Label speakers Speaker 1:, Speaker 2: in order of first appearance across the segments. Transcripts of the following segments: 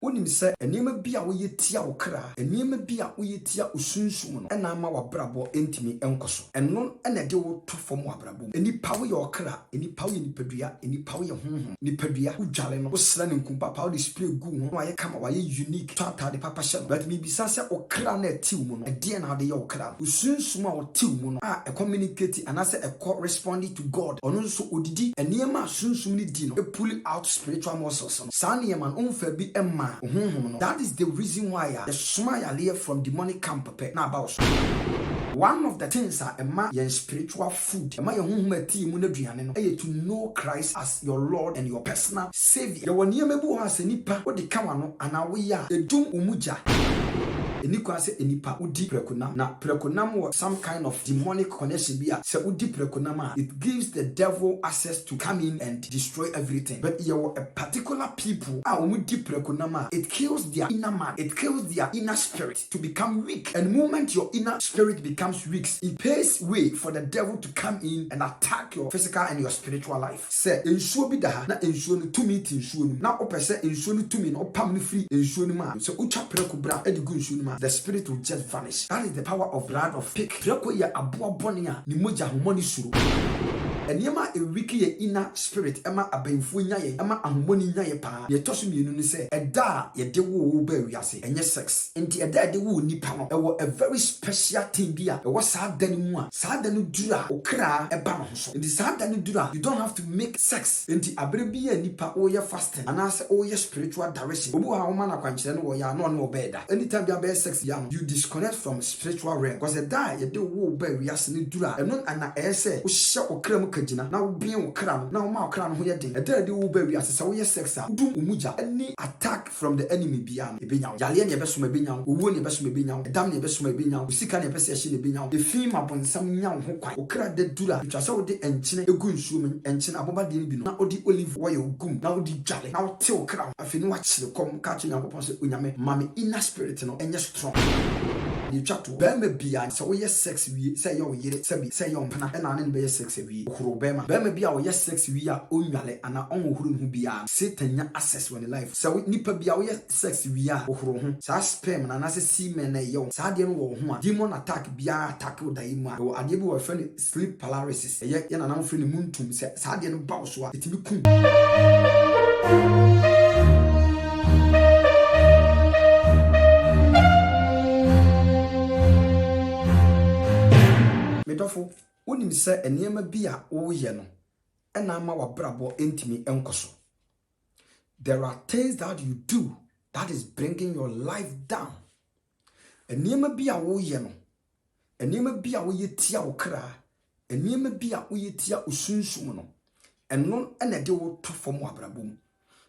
Speaker 1: Wonim se enema bia wo yetia wo kra enema bia wo yetia osunsum no ena ma wabrabo entimi enkoso eno ena de wo to fom wabrabo enipa wo ye okra enipa wo ye nipadua enipa wo ye honhom nipadua udwale no wo sra ne nkumpa pa wo display gu ho wa ye kama wa ye unique tata de papa hye no but me bisa se okra na atiw mu no ede na de ye okra osunsum a otiw mu no a communicate anase responding to God ono nso odidi enema osunsum ni di no e pull out spiritual muscles no sa ne man onfa bi emma. That is the reason why the smile from demonic camp na about. One of the things are your spiritual food. To know Christ as your Lord and your personal Savior. The one yemebu has nipa o de kawano anawiya edum umuja. Enikwa se enipa udi prekonam na prekonam was some kind of demonic connection bia se udi prekonam it gives the devil access to come in and destroy everything. But you a particular people udi prekonam it kills their inner man, it kills their inner spirit to become weak. And the moment your inner spirit becomes weak, it paves way for the devil to come in and attack your physical and your spiritual life. Say ensuo bi da na ensuo no tumi ti ensuo no na opese ensuo no tumi no opam no free ensuo no ma so ucha preko bra edigu ensuo no the spirit will just vanish. That is the power of blood of pig. Preko ya aboa bonia ni moja homoni suru. Enema e wiki ye inner spirit ema abenfu nyaye ema ahomoni nyaye pa ye toso mienu ni se eda ye de wo ba wiase enye sex enti eda de wo nipa no ewo a very special thing bia ewo saa dani mu a saa dani dura okra eba no so enti saa dani dura you don't have to make sex enti abere bia nipa o ye fasting anase o ye spiritual direction obu ha wo na kwankyere no wo ya no no obeda anytime bia be sex ya no you disconnect from spiritual realm because eda ye de wo ba wiase ni dura eno ana ese wo hye okra mu na ubien ukra na uma ukra no ho ye den eda de wo ba wi asesa wo ye sex a udum umuja any attack from the enemy bia ebenya yale ne ebesoma ebenya owo ne ebesoma ebenya edam ne ebesoma ebenya usika ne ebese ehye ne ebenya efin mabonsam nya ho kwan ukra de dura twase wo de enkyene egu nsuo mu enkyene aboba de bi no na odi olive wo ye ogum na odi dwale na wo te ukra afini wa kyire kom ka kye nyankopon se onyame mame inner spirit no enye strong you chat to bema bia so we sex we say yo yire say yo mpana na ne be sex we huru bema bia we sex we a onwale ana onhuru hu bia Satan nya access when life so nipa bia we sex we a huru hu sa sperm na na se semen na yo sa de no wo hu a demon attack bia attack o dai mu a o ade bi wo friend sleep paralysis ye na na friend muntum se sa de no ba so a etimi kum medofo wonim se enema bia wo ye no ena ma wabrabo entimi enkoso. There are things that you do that is bringing your life down. Enema bia wo ye no enema bia wo yetia wo kra enema bia wo yetia osunsum no eno ena de wo to fom wabrabo mu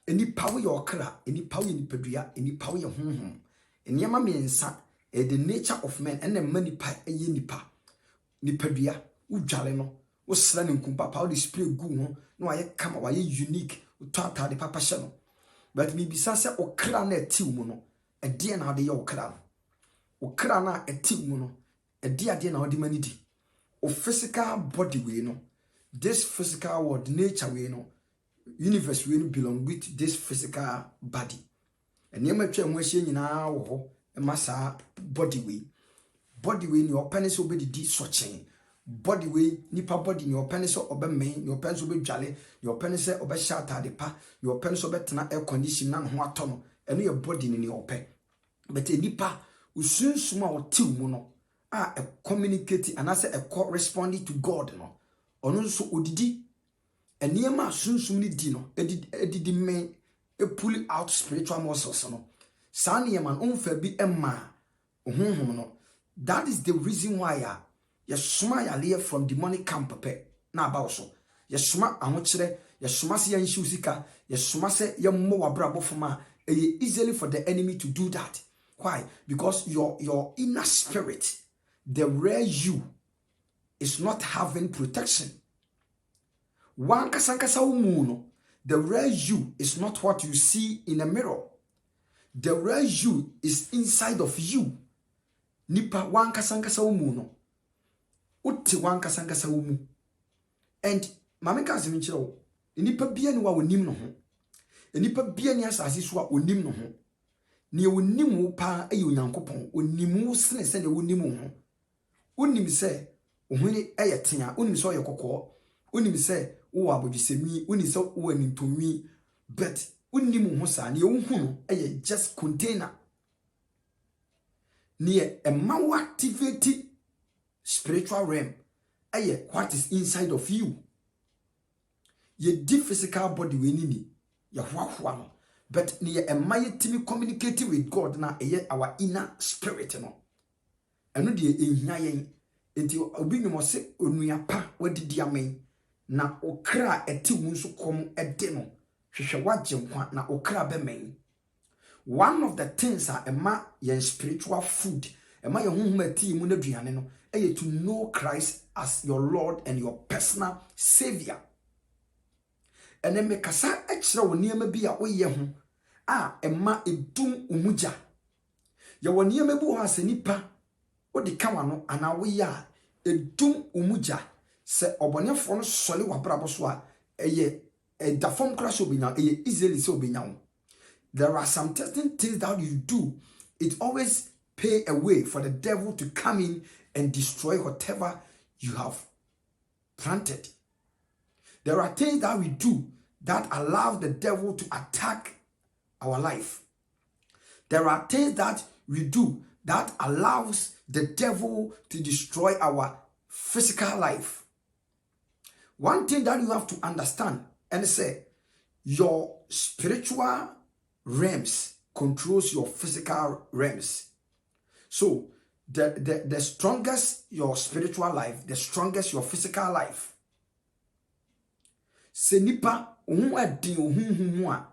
Speaker 1: enipa wo ye okra enipa wo ye nipadua enipa wo ye honhom enema mensa the nature of man ena manipa eye nipa nipadua udwale no wo sra ne nkumpa pa wo display gu ho na wa ye kama wa ye unique tata de papa hye no but me bisa se okra na atiw mu no ede na de ye okra na atiw mu no ede na ode mani di o physical body we no this physical world nature we no universe we no belong with this physical body enema twa mu ahye nyina wo ho masa body we ni open so be di sochen body we nipa body ni open so obeme ni open so be dwale ni open so obe shata de pa ni open so betena air condition na ho ato no eno ye body ni open but nipa usunsuma o tiw mu no a communicate anase responding to God no ono so odidi enema sunsum ni di no edidi men pull out spiritual muscles no sane man onfa bi emma honhom no. That is the reason why ya suma ya from demonic camp na about so ya suma ahokyere ya suma se yan usika ya suma se ya mo wabrabo foma easily for the enemy to do that. Why? Because your inner spirit, the real you, is not having protection. One kasankasa umuno, the real you is not what you see in a mirror. The real you is inside of you. Nipa wankasankasa umu no uti wankasankasa umu and mameka aziminchiro nipa bia ni wa onim no ho nipa bia ni asase so a onim no ho ne wonimu pa ayi onyankopon onimu sene sene wonimu ho wonim se ohuni eyetea wonim se oyekokko wonim se wo abodwesemi wonim se wo anintomi but wonimu ho sa ne wohunu eye just container ne emma wo activate spiritual realm eye what is inside of you. Ye di physical body we ni ye hwahwa no but ne emma ye timi communicating with God na eye our inner spirit no eno de ehia yen enti obi nwom se onua pa wadidi amen na okra eti wo nso kom ede no hwehwe wagye nkwa na okra be men. One of the things are emma yen spiritual food emma ye honhom ati mu na duane no eye to know Christ as your Lord and your personal savior. And then make kasa extra wo niam bi a woyɛ ho a emma edum umuja ye wo niam bi ho asenipa wodi kawa no ana woyɛ a edum umuja se obonefo no sole wabrabo so a eye dafom kra so obinya eye easily se obinya. There are some certain things that you do, it always pay a way for the devil to come in and destroy whatever you have planted. There are things that we do that allow the devil to attack our life. There are things that we do that allows the devil to destroy our physical life. One thing that you have to understand and say, your spiritual realms controls your physical realms. So the strongest your spiritual life, the strongest your physical life. Senipa ohun adin ohun a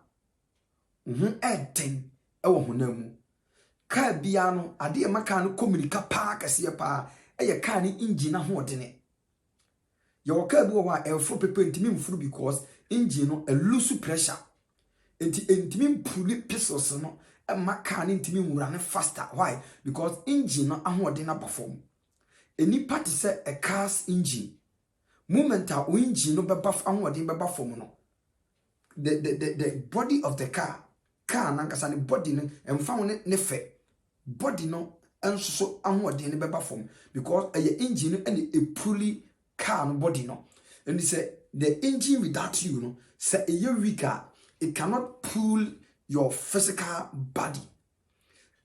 Speaker 1: ohun eden ewo honamu ka bia no ade e maka no communica pa kase pa eye ka ni engine na ho odene ye wo ka bi wo a elfo pepe ntimi mfuru because engine no a lose pressure ntimi mpuli pistols no e maka ni ntimi nwura ne faster. Why? Because engine no ahoɔden na perform eni part say a car's engine moment a engine no beba ahoɔden beba form no the body of the car nankasa ne body no emfa wo ne fe body no enso so ahoɔden ne beba form because a engine no and a pulley car no body no and say the engine without you no say a weaker, it cannot pull your physical body.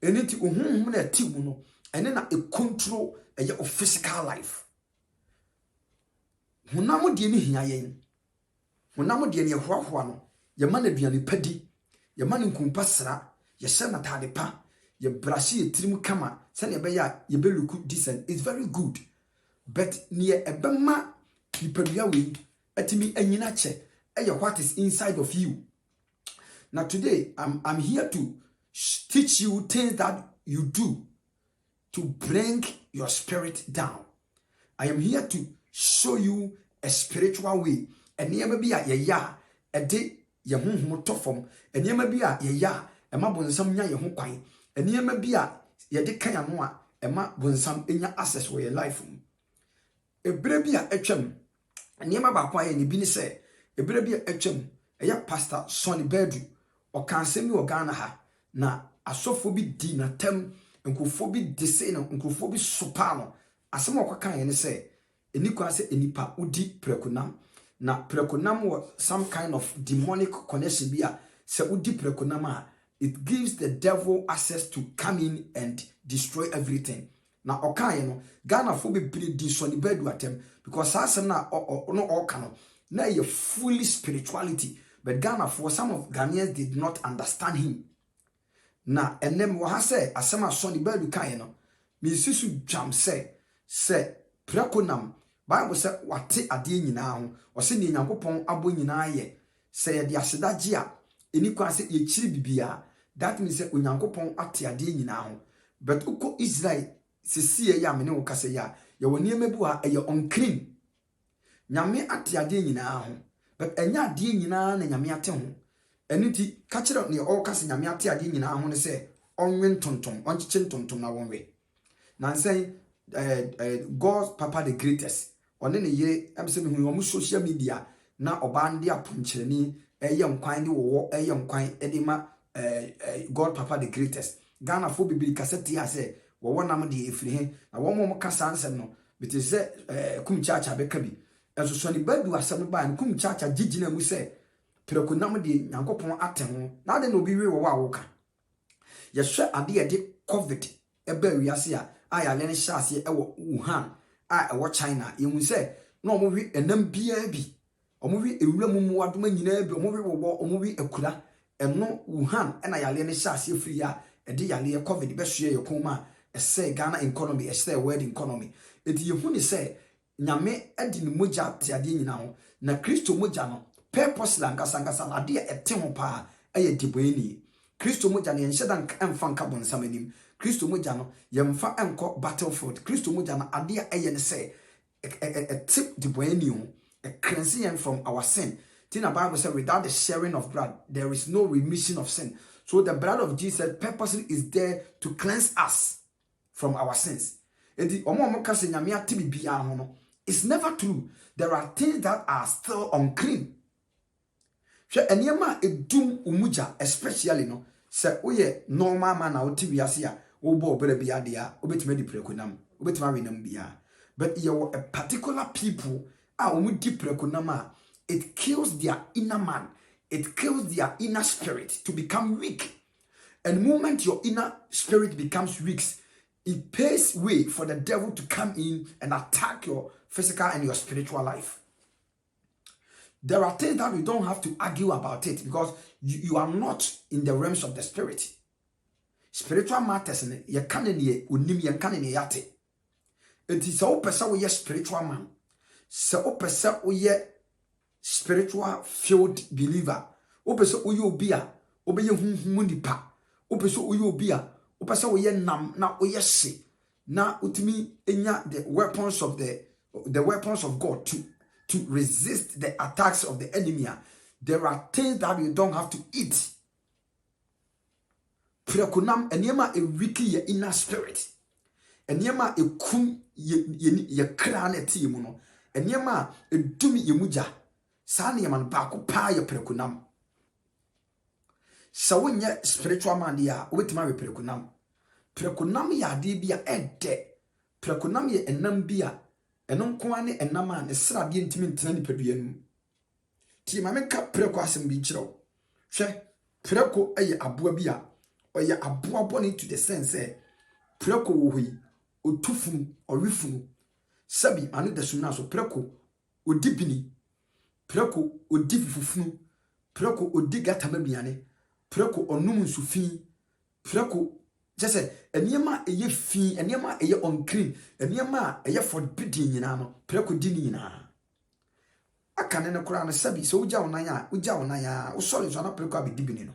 Speaker 1: Anything ohun na ti mu no ene na e control your physical life. Honam de ni hia yen. Honam de ne hwahwa no ye ma na duane padi, ye ma ne nkumpa sra, ye hye na tade pa, ye brush ye tirim kama, se ne be ya ye be look decent. It's very good. But near a bema nipadua we atimi anyina che what is inside of you. Now today, I'm here to teach you things that you do to bring your spirit down. I am here to show you a spiritual way. And yema bi a ye ya, e de ye honhom to fom. And yema bi a ye ya, e ma bonsam nya ye ho kwan. And yema bi a ye de kan ano a, e ma bonsam enya access wo your life. Ebre bi a etwam. And yema ba kwa ye ni bi ni se, ebre bi a etwam. Eya pastor Sonny Bedu. O kansemi o Ghana ha na asofo bi di na tem nkofo bi dese na nkofo bi sopa no asem o kwakan ye ne se enikwa se enipa udi prekonam na prekonam was some kind of demonic connection bi a se udi prekonam a it gives the devil access to come in and destroy everything. Na okan ye no Ghana fo bi di Sonny Bedu atem because asem na no okano na ye fully spirituality. But Ghana, for some of Ghanaians did not understand him. Na enem wa say asema Sonny Bedu kan no. Me sisu jam say prekonam Bible say wate ade nyina ho. O se ne Nyankopon abo nyina ye. Say ye de asedaje a eni kwa say ye chiri bibia. That means say Onyankopon ate ade nyina ho. But uko Israel sisi ya me ne wo kase ya. Ye woni emebu a ye unclean. Nyame ate ade nyina ho. But enya de nyina na nyame ate ho eniti ka kire ne o kase nyame ate ade nyina ho ne se onwe tonton onchiche tonton na wonwe na nsen God Papa the greatest one ne yire amse me hu social media na oba ndi aponkyereni eye nkwan de wo eye nkwan de ma God Papa the greatest. Ghana for bibili kaseti ya se wo nam de efiri he na wo mo kasa ansem no beti se kum chacha beka bi enso so ni badu asem ba no kum chacha gigina mu se preko nam de Nyankopon ate ho na de no bi we wo wa wo ka ye hwe ade ye de covid eba wiase a ya le ne hyase e wo Wuhan e wo China ye hu se no mo wi enam bia bi omo wi ewura mu wadoma nyina bi omo wi wo omo wi akura eno Wuhan na ya le ne hyase afiri ya edi yale ye covid be hwe ye koma say Ghana economy, say world economy. Eti ye hu ni say nyame edi ni moja ti ade nyina ho na Kristo moja no purpose la nkasa na ade ete ho pa eye diboeni. Kristo moja ne yenhyeda emfa nka bonsamanim. Kristo moja no yemfa enko battlefield. Kristo moja na ade eye ne say a tip diboeni ho a cleansing from our sin. The Bible says without the sharing of blood there is no remission of sin. So the blood of Jesus purposely is there to cleanse us from our sins. It's never true. There are things that are still unclean. Especially no, say oye normal man out tibiasia, obo berebiadia, obetimedi prekunam, obetimawinam bia. But you a particular people are prekunama. It kills their inner man, it kills their inner spirit to become weak. And the moment your inner spirit becomes weak, it paves way for the devil to come in and attack your physical and your spiritual life. There are things that we don't have to argue about it because you are not in the realms of the spirit. Spiritual matters, you can't yate. It is all person we spiritual man. So person we spiritual filled believer. O person uyo bia, obeye munipa. O person uyo bia. Upasa we nam na oyese na utimi enya the weapons of God to resist the attacks of the enemy. There are things that you don't have to eat. Prekunam enyema e wiki ye inner spirit. Enyema e kum ye krane ti mu no. Enyema e dumi ye muja. Sa ne man ba ko pa ye prekunam. Sa wonye spiritual man dia obetima we prekunam. Prekunam ya de bia ede. Prekunam ye enam bia eno nko ane enam an esra de ntimi ntena ni padua nu. Ti ma meka preko asem bi kire. Hwe preko eye aboa bia oye aboa boni to the sense preko wo hoi otufunu orifunu sabi anu da sumna so preko odibini preko odifufunu preko odigata mabiane preko onum nsufin preko jese eniema eye fi eniema eye unclean eniema eye forbidden nyina no preko di nyina akane ne kura no sabi so uja wonanya usori so na preko abidibini no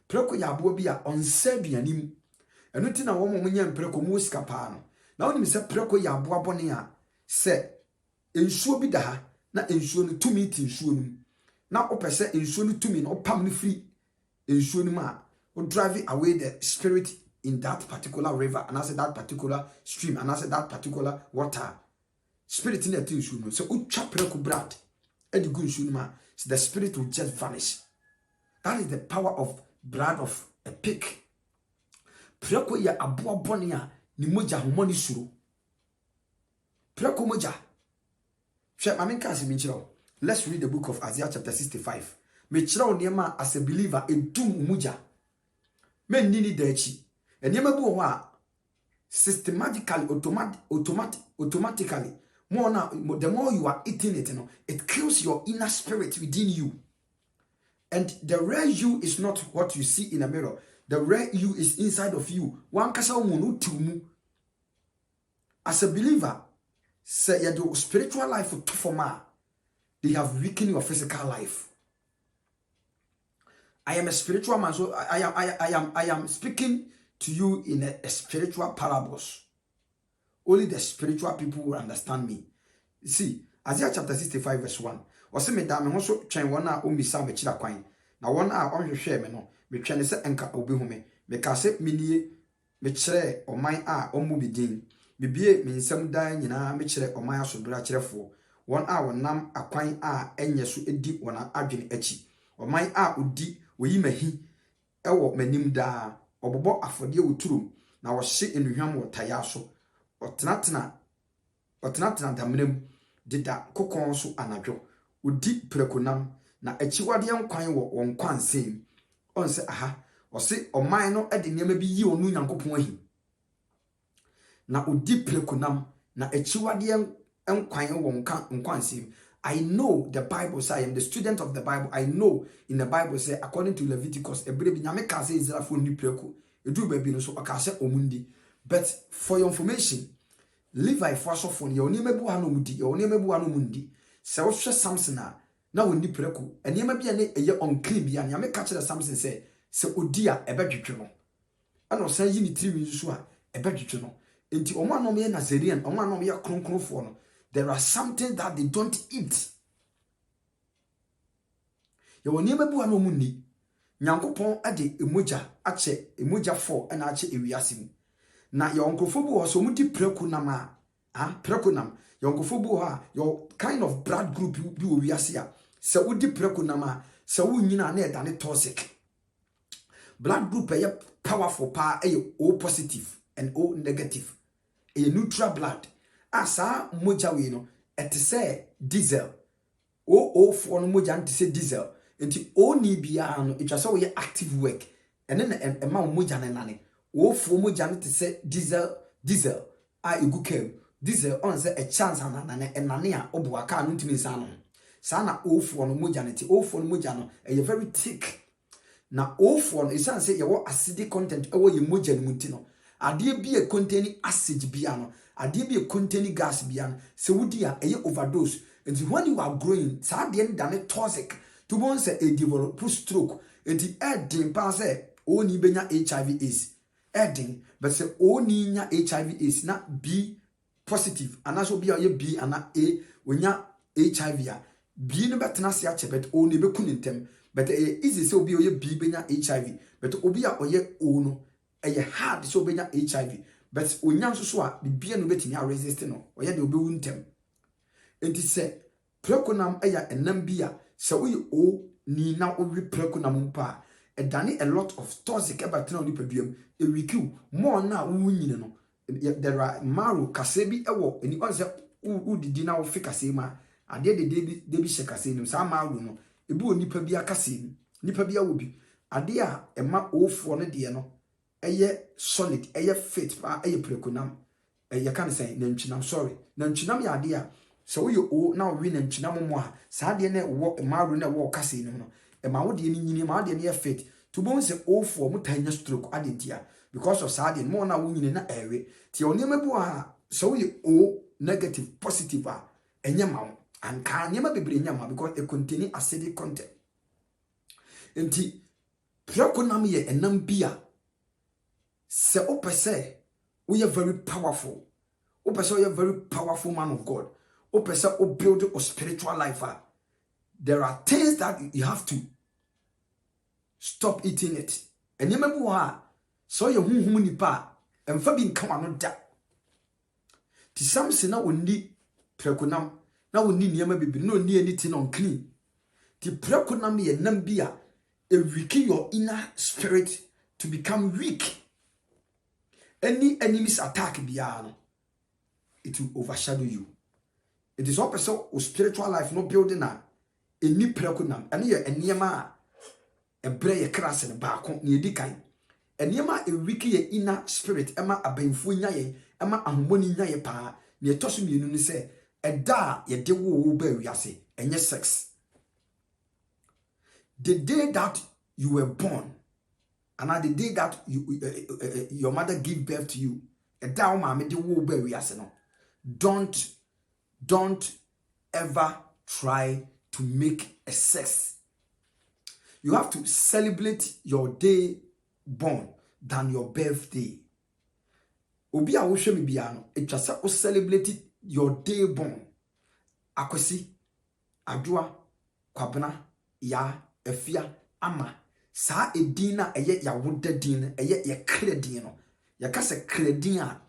Speaker 1: preko ya abo bi a onsabi anim eno ti na wo mo nya preko mu sika pa no na woni se preko ya abo abone a se ensuo bi da ha na ensuo no tumi ti ensuo no na opese ensuo no tumi no opam no free ensuo no ma o drive away the spirit in that particular river and I said that particular stream and I said that particular water spirit in the ensuo no so utwa preko brad e di gu ensuo no ma so the spirit will just vanish. That is the power of blood of a pig. Preko ya aboa bone a ni moja homoni suro. Preko moja. Let's read the book of Isaiah chapter 65. Me chira niema as a believer edum moja. Me nini dechi. E niema bu ho a systematically automatically more now the more you are eating it, you know, it kills your inner spirit within you. And the real you is not what you see in a mirror. The real you is inside of you. One kasa umunu tumu. As a believer, say your spiritual life to forma. They have weakened your physical life. I am a spiritual man, so I am speaking to you in a spiritual parables. Only the spiritual people will understand me. You see, Isaiah chapter 65 verse 1. Ose me da me ho so twen won a omisa me kira kwan na won a onhwehwe me no me twene se enka obi hu me ka se menie me kire oman a omu bidin bibie me nsam dan nyina me kire oman asobra kirefo won a wonam akwan a enye so edi wona adwene achi oman a odi oyi mahi ewo manim da obobo afode woturum na wo hye enuhwam wotaya so otenatena damnem dida kokon so anadwo odi prekonam na achiwade nkwan wo wonkwansem onse aha ose oman no ede niam bi yi onu nyankopon ahi na odi prekonam na achiwade nkwan wo nkwansem. I know the Bible say, I am the student of the Bible. I know in the Bible say, according to Leviticus, but for your information, Levi first of all, your name mundi, so Samson now we need preku, and you may be a year unclean, and you may catch the Samson say, so Odia, a bedroom. I know say you need 3 minutes, a bedroom. Into Oman no me Nazarian, Oman no me a cronk for. There are something that they don't eat. Your name bu ano mundi. Nyankopon ade emoja ache emoja 4 na ache ewiasim. Na your onkofo bu so mudi prekunam prekunam. Your onkofo bu your kind of blood group bi owiase a. Se udi prekunam se wo nyina na edane toxic. Blood group e powerful pa e O positive and O negative. E neutral blood. Asa moja we no ete say diesel o for no moja ante say diesel enti o ni bia no etwa say we active work ene na ma moja ne nane o for moja no te say diesel a egu kem diesel on say a chance anane enane a obo aka no ntimi sa no sa na o for no moja ne te o for no moja no e very thick na o for no isan say ye wo acidic content e wo ye moja no muti no ade bi e contain acid bia no ade bi e contain gas bia no se wudi a eye overdose. And when you are growing sa de ndane toxic to bon say e develop stroke and the adding pass oni benya HIV AIDS adding but say oni nya HIV AIDS na B positive and so be a B and A wenya HIV a B no betena se ache but oni be kunintem but easy say obi oye B benya HIV but obi a oye O no eye hard so benya HIV but onya so a bibia no betimi a resist no oye de obi wuntem enti se prekonam eya enam bia se oye O ni na owi prekonam mpa edane a lot of toxic about na oni paduam e wikiu more na wunyine no there are maru kasebi ewo eni on se udidi na wo fi kasema ade de bi shekase no sa maru no ebi onipa bia kasem nipa bia wo bi ade a ema ofo no de no eye solid eye fit pa eye prekonam eye kan say nantwinam sorry nantwinam ya ade a so wo yo na wo wi nantwinam mo a sa de na wo maru na wo kase no ema wo de ni nyini ma de na fit to bon se ofo mo tanya stroke ade dia because of sa de mo na wo nyini na ewe ti onema bu a so wo O negative positive a enye ma wo anka nyema bebre nyama because it contain acidic content enti prekonam ye enam bia se opese we are very powerful. Opese we are very powerful man of God. Opese o build a spiritual life. There are things that you have to stop eating it. And you remember so you nipa and fa bi nka no da. Ti Samson na woni prekonam na woni niema bibiri no ni anything unclean. Ti prekonam ye nam bia e weaken your inner spirit to become weak. Any enemy's attack biano, it will overshadow you. It is also a spiritual life no building a any prekonam and ye eniema a bray crass and back near dikai. Eniema a wiki ye inner spirit emma a bainfu nyaye emma a money nyaye pa near tossing you say a da ye de wo bear yase and yes sex. The day that you were born. And at the day that your mother gave birth to you, a down mammy the wo be no. Don't ever try to make a sex. You have to celebrate your day born than your birthday. Obi a wo hwe me bia no, etwa se o celebrate your day born. Akwesi, adwoa, kwabena, ya, efia, ama. Sa edina eye ya woda din eye ye kredin no ya ka se kredin a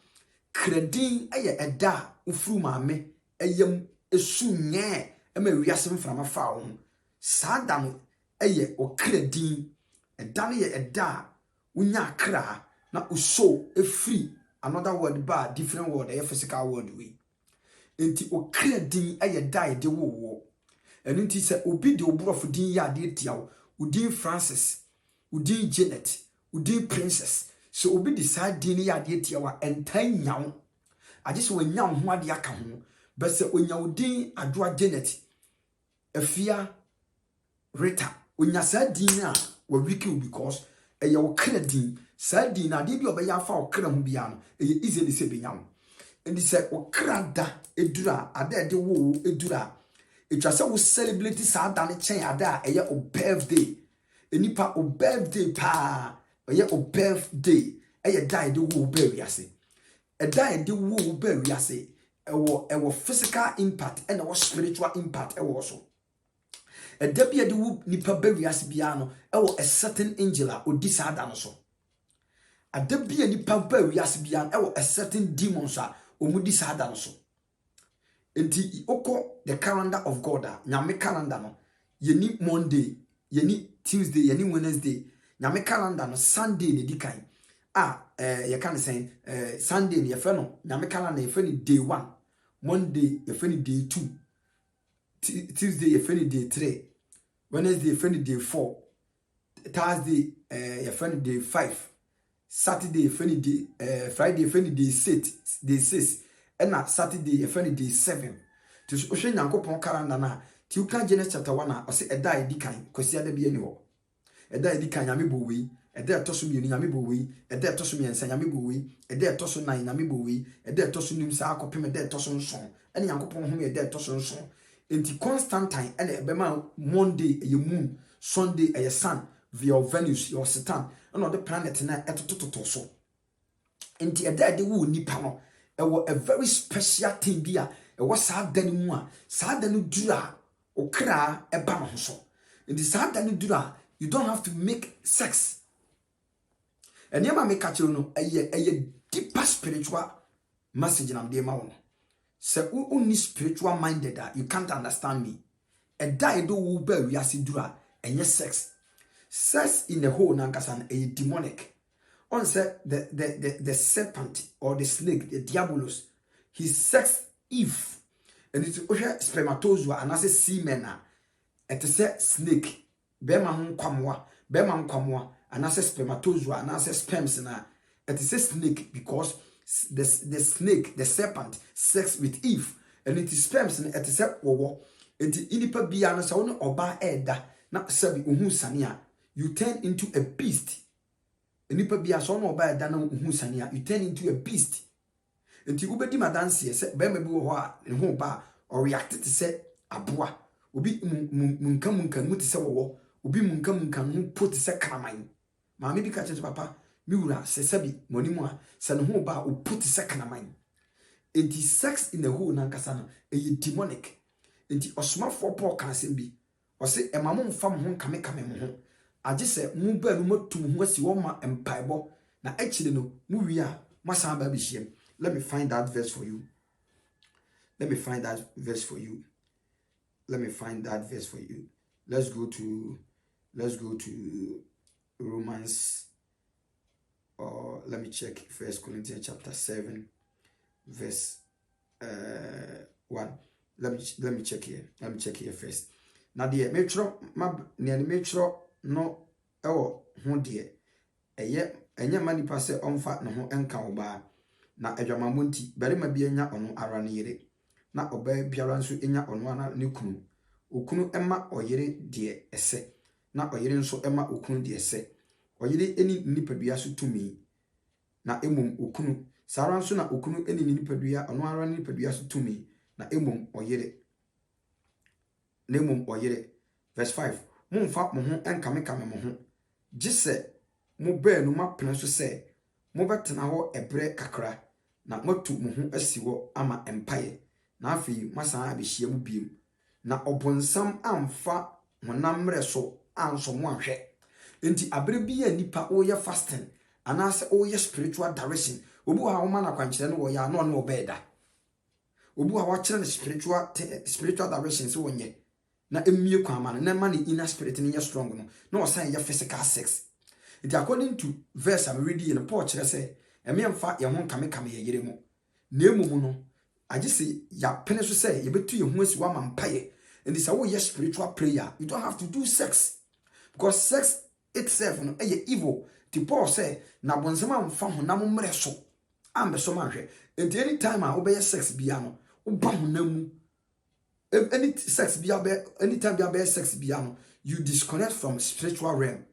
Speaker 1: kredin eye eda ufuru maame eyem esunye ema wiase mframa fa wo sa da no eye o kredin ɛda no yɛ ɛda unya kra na uso e free another word ba different word a physical word we enti o kra din ɛyɛ da de wo ɛno nti sɛ obi de obrofo din ya de tiawo udin Francis udin Janet udin Princess so obi de sa din ya de tiawa entan nyawo age so wanya ho ade aka ho but sɛ onya udin Adwoa Janet Afia Rita onya sa din a wa wiki because ɛyɛ wo kra din sa din na de bi obeya afa wo kra ho bia no ɛyɛ easily sɛ benyam ndi sɛ wo kra da edura ada de wo edura etwa sɛ wo celebrate sa da ne chen ada a ɛyɛ o birthday enipa o birthday pa ɛyɛ o birthday ɛyɛ da de wo ba wiase ɛda de wo ba wiase ɛwɔ physical impact and ɛwɔ spiritual impact ɛwɔ so ɛda bi de wo nipa ba wiase bia no ɛwɔ a certain angel a odi sa da no so ada bi nipa ba wiase bia no ɛwɔ a certain demons a omudi sa da no so enti oko the calendar of God nyame calendar no yeni Monday yeni Tuesday yeni Wednesday nyame calendar no Sunday ne dikan you can say Sunday ne yefe no nyame calendar yefe ni day 1 Monday yefe ni day 2 Tuesday yefe ni day 3 Wednesday yefe ni day 4 Thursday yefe ni day 5 Saturday yefe ni day Friday yefe ni day 6 and Saturday yefe day 7 to ohwe nyankopon calendar na ti uka Genesis chapter 1 a ose eda edikan kwasi ada bia ni ho eda edikan nyame bo wi eda etoso mi nyame bo wi eda etoso mi ensa nyame bo wi eda etoso nan nyame bo wi eda etoso nim sa akopem eda etoso nson ene nyankopon ho eda etoso nson enti Constantine ene ebema Monday eye moon Sunday eye sun via Venus your Saturn and the planet na etotototo so enti eda de wo nipa no a very special thing bia was sad than one, sad than dura or cry a ban so. In the sad than dura, you don't have to make sex. And never make catch you a deeper spiritual message in the amount. So only spiritual minded that you can't understand me. A die do will bear dura and yes sex. Sex in the whole nankasan a demonic. On said the serpent or the snake, the diabolos, he sexed Eve. And it's spermatozoa and as a semen. It is a snake. Beman kwamwa, and as a spermatozoa and as a sperms. It is a snake because the snake, the serpent, sex with Eve. And it is sperms and it is a war. It is inipa biana sauna or ba eda, not sabi sania. You turn into a beast. Nipa bia so no ba da na hu sania you turn into a beast enti ubedi madanse se be ma bi wo ho a ne ho ba or react to say aboa obi munka mu te se wo obi munka hu put se kraman ma me bi ka che papa mi wura se sabi moni mu a se ne ho ba o put se kraman enti sex in the whole na nkasa no e demonic enti osoma for Paul kan se bi o se e ma mo mfa mo ho kame mo ho age se mu ba no matum ho asi wo ma empaibo na akire no mu wi a masan ba bihiem. Let me find that verse for you. Let's go to Romans, or let me check 1 Corinthians chapter 7 verse 1. Let me check here first. Now the metro no ho de enye mani pase onfa ne ho enka oba na adwamammo nti barima bi enya ono ara ne yere na oba biara nso enya ono ana ne kunu okunu ema oyere de ese na oyere nso ema okunu de ese oyere eni nipadua so tumi na emom okunu sara nso na okunu eni nipadua ono ara ne nipadua so tumi na emom oyere verse 5 mumfa mo ho enkame mo ho gise mo ba no mapena so se mo betena ho ebre kakra na matu mo ho asiwo ama empaye na afi masan abehia mu biem na obonsam amfa honamre so anso mo ahwe enti abere bi ya nipa o ye fasting anase o ye spiritual direction obu ha wo mana kwankire no wo ya no no obeda obu ha wa kire spiritual direction so wonye na emie kwa ma na ma ni inner spirit ni ye strong no na osan ye physical sex It according to verse I'm reading in Paul say, and me and fat your home come ye yeremo. Nemuno. I just say ya penis say you bet to your homes one man pay. And this our yes spiritual prayer. You don't have to do sex. Because sex itself no evil. The Paul say, na bonsema mfa ho na mo mre so. Ambe so manhwe. And any time I obey sex bia no, oba ho na mu. Any sex bia anytime bia sex bia no, you disconnect from spiritual realm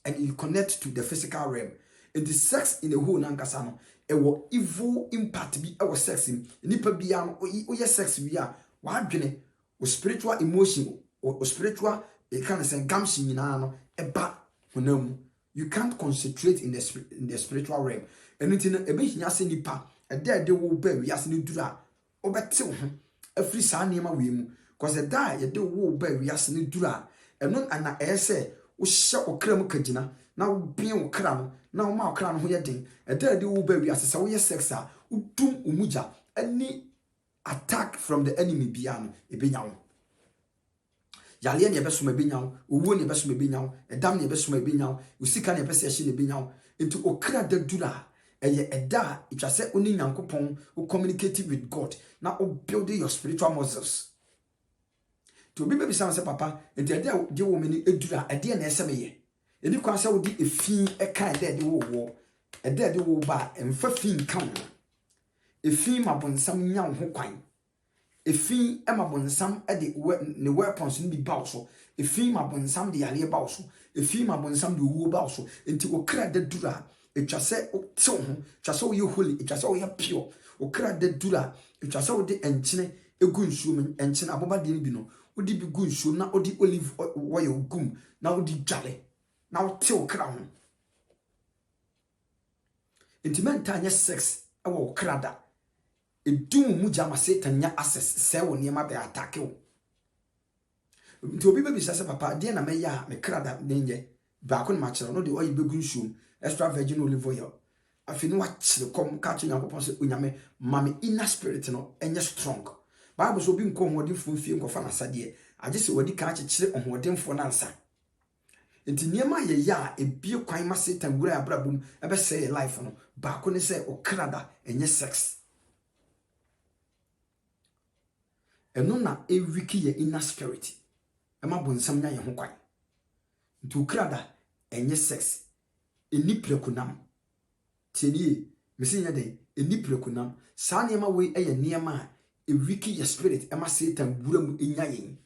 Speaker 1: and you connect to the physical realm. And the sex in the whole nankasa no, e wo evil impact bi e wo sex in. Nipa bia no o ye sex bia, wa adwene o spiritual emotion o spiritual e kan say gamshi nyina no eba honam. You can't concentrate in the spiritual realm. Anything e be hia se nipa e de wo ba wi ase ne dura obete wo ho afri sa niema we mu because the die ye de wo ba wi ase ne dura eno ana ese wo hye okra mu kagina na wo bien wo kra no na wo ma okra no ho ye den e de wo ba wi ase sa wo ye sex a udum umuja any attack from the enemy bia no e be nyawo yale ne ebesoma be nyawo owo ne ebesoma be nyawo edam ne ebesoma be nyawo usika ne ebese hye ne be nyawo into okra da dura eye eda it was say oni nyankopon who communicate with God now build your spiritual muscles to be baby say papa and the woman edura ede na ese meye eni kwa say wodi efin e kan de wo ede de wo ba emfa fin kan efin mabonsam nya ho kwan efin e mabonsam e de ne weapons ni bi ba so efin mabonsam de yale ba so efin mabonsam de wo ba so enti okra de dura etwa se so ho twa se wo holy etwa se wo pure okra de dura etwa se wo de enchine egu nsuom enchine aboba de bi no wo di bi gu nsuom na wo di olive oil gum na wo di dwale na wo te okra ho intimenta anya sex e wo okra da edum mu jama satan nya access se wo niema be attack wo nti obi be bi sase papa de na me ya me kra da nenye ba ko na ma kire no de oil be gu nsuom extra virgin olive oil afini wa chire kom ka to nyankopon se onyame mame inner spirit no enye strong bible so bi nko hodinfo fie nko fa na sade age se wadi ka chire hodinfo na nsa enti niema ye ya ebie kwan ma satan gura abrabum ebe say life no ba ko ne se okrada enye sex eno na ewiki ye inner spirit ema bonsam nya ye ho kwan enti okrada enye sex eni prekunam tieni mesinya de eni prekunam sa niema we eye niema ewiki ye spirit ema satan gura mu enya yen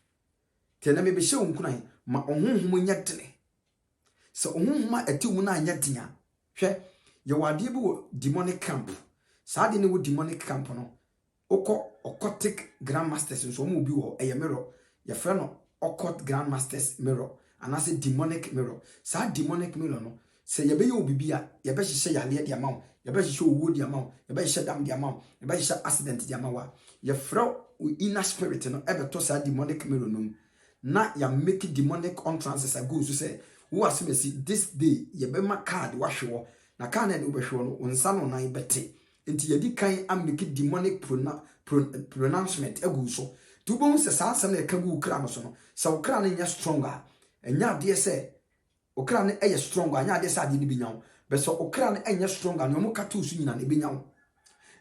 Speaker 1: tena me be hye onkunan ma ohunhum nya tene so ohunhum ati mu na anya dia hwe ye wade bi wo demonic camp sa de ne wo demonic camp no occultic grandmasters so mo bi wo eye mirror ye frɛ no occult grandmasters mirror anase demonic mirror sa demonic mirror no se ye be ye obibia ye be hye yale de amawo ye be hye owo de amawo ye be hye dam de amawo ye be hye accident de amawo ye frɛ inner spirit no ebe to sa demonic mirror no na ya make demonic entrances ago so say wo asemesi this day ye be ma card wa hwewo na card na wo hwewo no onsa no na ibete enti ye di kan am make demonic pronouncement ago so to bon se sa asem na ka gu kra no so no sa wo kra no nya stronger enya de se okra no eye stronger anya de se ade ni binyawo be so okra no enya stronger no mo ka to su nyina na binyawo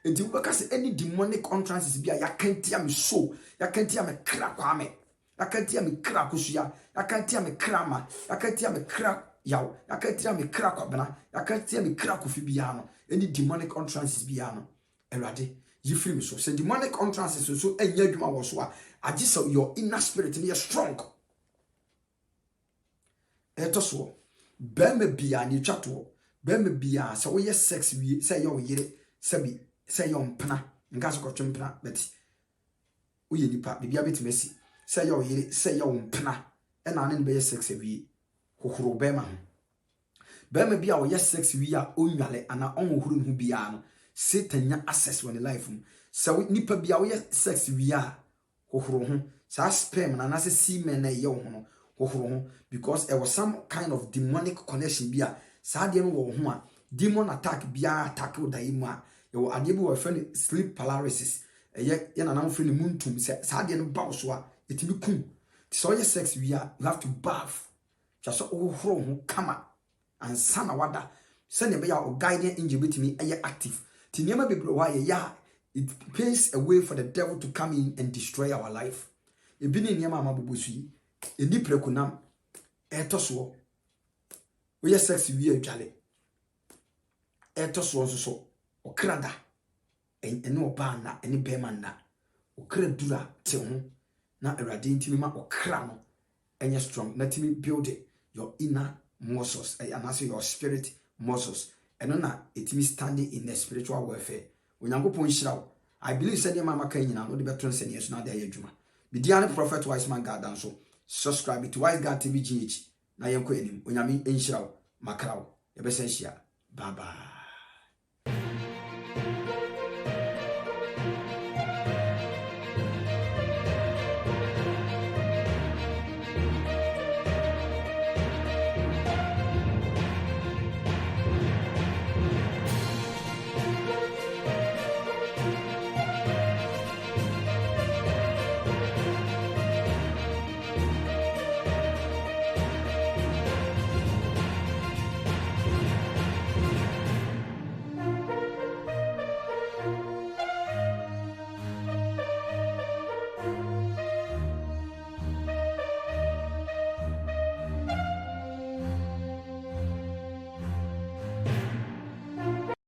Speaker 1: enti wo ka se any demonic entrances bia ya kantia me so ya kantia me kra kwa me yakantia me kra kusuya yakantia me kra ma yakantia me kra yaw yakantia me kra kwabena yakantia me kra kofi bia no any demonic entrances bia no erade yifiri me so say demonic entrances so enya adwuma wo so a age so your inner spirit is strong eto so be me bia ni twato be me bia say wo yes sex wi say yo yire sabi say yo mpena nga so kotwe mpena beti wo ye nipa bibia betimesi say yo yire say yo mpena e na ne be sex wi hohoro be ma ho be me bia wo yes sex wi a onwale ana onhohoro hu bia no satan nya access on the life so nipa bia wo yes sex wi a hohoro ho sa sperm na na se semen na ye ho no hohoro ho because there was some kind of demonic connection bia sa de no wo ho a demon attack bia attack wo dai mu a ye wo ade bi wo friend sleep paralysis ye na na friend muntum sa de no ba so a etimi kum so yes sex wi a you have to bath just hohoro ho kama and sana wada send be ya guiding angel betimi eye active ti niema bebre wa ye ya it paves a way for the devil to come in and destroy our life ebi ni niema amabobosu yi eni prekunam etoso we ye sex wi adwale etoso nso so okrada ene oba na ene bema na okra dura te ho na awrade ntimi ma okra no enye strong na timi build your inner muscles and also your spirit muscles eno na etimi standing in the spiritual warfare onyankopon hirawo I believe said mama kan nyina no de beton se ne yeso na de ayadwuma bidia ne prophet wise man God and so subscribe to Wise God TV GH na yenko enim onyame enhirawo makrawo ye be se hia bye bye.